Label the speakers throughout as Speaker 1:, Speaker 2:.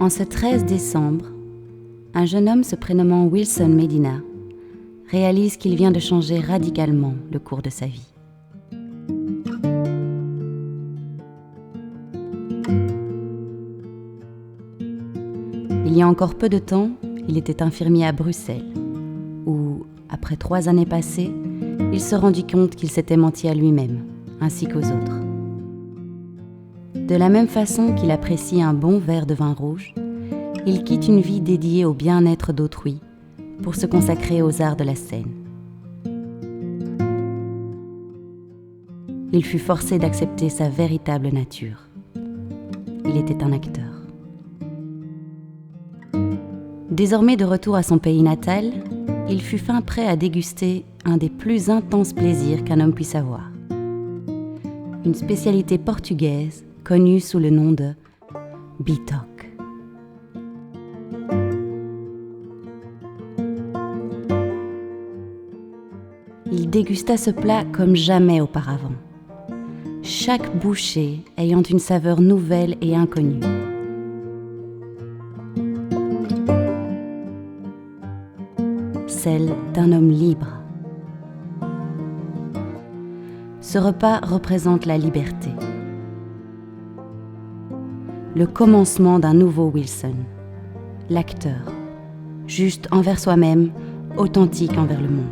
Speaker 1: En ce 13 décembre, un jeune homme se prénommant Wilson Medina réalise qu'il vient de changer radicalement le cours de sa vie. Il y a encore peu de temps, il était infirmier à Bruxelles, où, après 3 années passées, il se rendit compte qu'il s'était menti à lui-même, ainsi qu'aux autres. De la même façon qu'il apprécie un bon verre de vin rouge, il quitte une vie dédiée au bien-être d'autrui pour se consacrer aux arts de la scène. Il fut forcé d'accepter sa véritable nature. Il était un acteur. Désormais de retour à son pays natal, il fut fin prêt à déguster un des plus intenses plaisirs qu'un homme puisse avoir. Une spécialité portugaise connue sous le nom de bitoque. Il dégusta ce plat comme jamais auparavant, chaque bouchée ayant une saveur nouvelle et inconnue. Celle d'un homme libre. Ce repas représente la liberté. Le commencement d'un nouveau Wilson, l'acteur, juste envers soi-même, authentique envers le monde.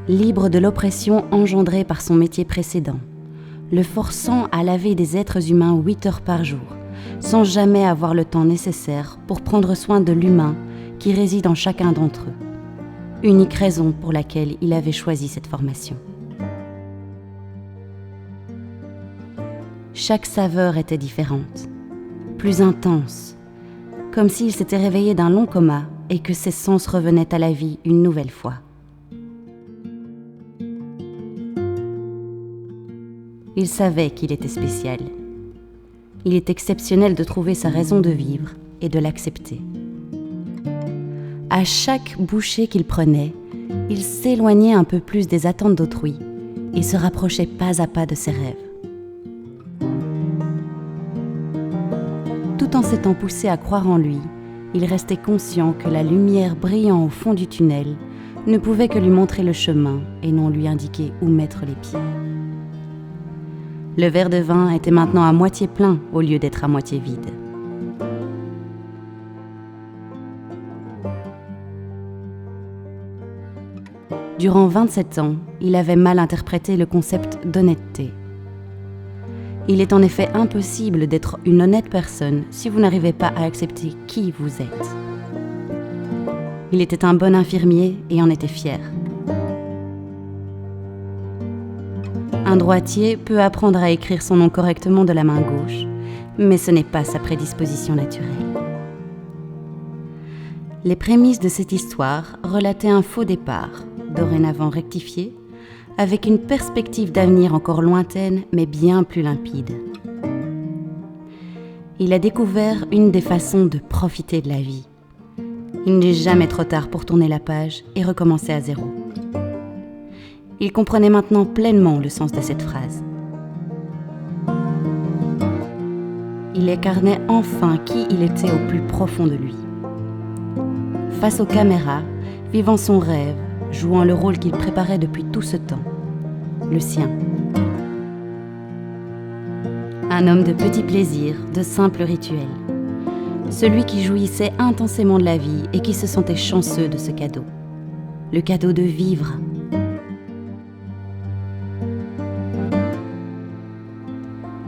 Speaker 1: Libre de l'oppression engendrée par son métier précédent, le forçant à laver des êtres humains 8 heures par jour, sans jamais avoir le temps nécessaire pour prendre soin de l'humain qui réside en chacun d'entre eux. Unique raison pour laquelle il avait choisi cette formation. Chaque saveur était différente, plus intense, comme s'il s'était réveillé d'un long coma et que ses sens revenaient à la vie une nouvelle fois. Il savait qu'il était spécial. Il est exceptionnel de trouver sa raison de vivre et de l'accepter. À chaque bouchée qu'il prenait, il s'éloignait un peu plus des attentes d'autrui et se rapprochait pas à pas de ses rêves. Tout en s'étant poussé à croire en lui, il restait conscient que la lumière brillant au fond du tunnel ne pouvait que lui montrer le chemin et non lui indiquer où mettre les pieds. Le verre de vin était maintenant à moitié plein au lieu d'être à moitié vide. Durant 27 ans, il avait mal interprété le concept d'honnêteté. Il est en effet impossible d'être une honnête personne si vous n'arrivez pas à accepter qui vous êtes. Il était un bon infirmier et en était fier. Un droitier peut apprendre à écrire son nom correctement de la main gauche, mais ce n'est pas sa prédisposition naturelle. Les prémices de cette histoire relataient un faux départ, dorénavant rectifié, avec une perspective d'avenir encore lointaine, mais bien plus limpide. Il a découvert une des façons de profiter de la vie. Il n'est jamais trop tard pour tourner la page et recommencer à zéro. Il comprenait maintenant pleinement le sens de cette phrase. Il incarnait enfin qui il était au plus profond de lui. Face aux caméras, vivant son rêve, jouant le rôle qu'il préparait depuis tout ce temps, le sien. Un homme de petits plaisirs, de simples rituels. Celui qui jouissait intensément de la vie et qui se sentait chanceux de ce cadeau. Le cadeau de vivre.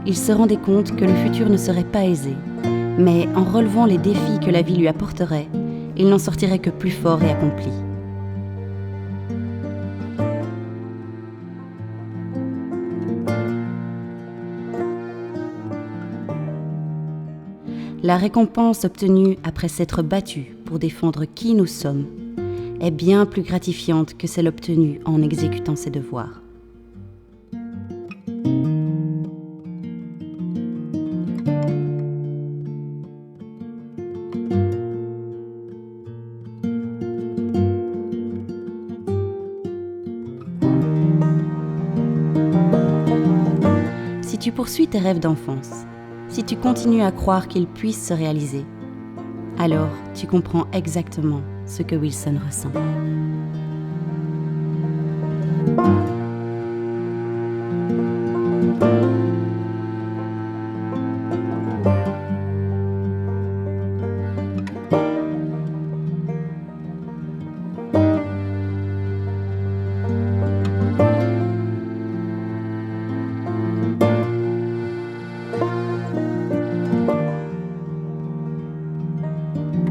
Speaker 1: Il se rendait compte que le futur ne serait pas aisé, mais en relevant les défis que la vie lui apporterait, il n'en sortirait que plus fort et accompli. La récompense obtenue après s'être battu pour défendre qui nous sommes est bien plus gratifiante que celle obtenue en exécutant ses devoirs. tu poursuis tes rêves d'enfance, si tu continues à croire qu'ils puissent se réaliser, alors tu comprends exactement ce que Wilson ressent.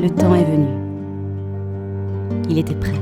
Speaker 1: Le temps est venu. Il était prêt.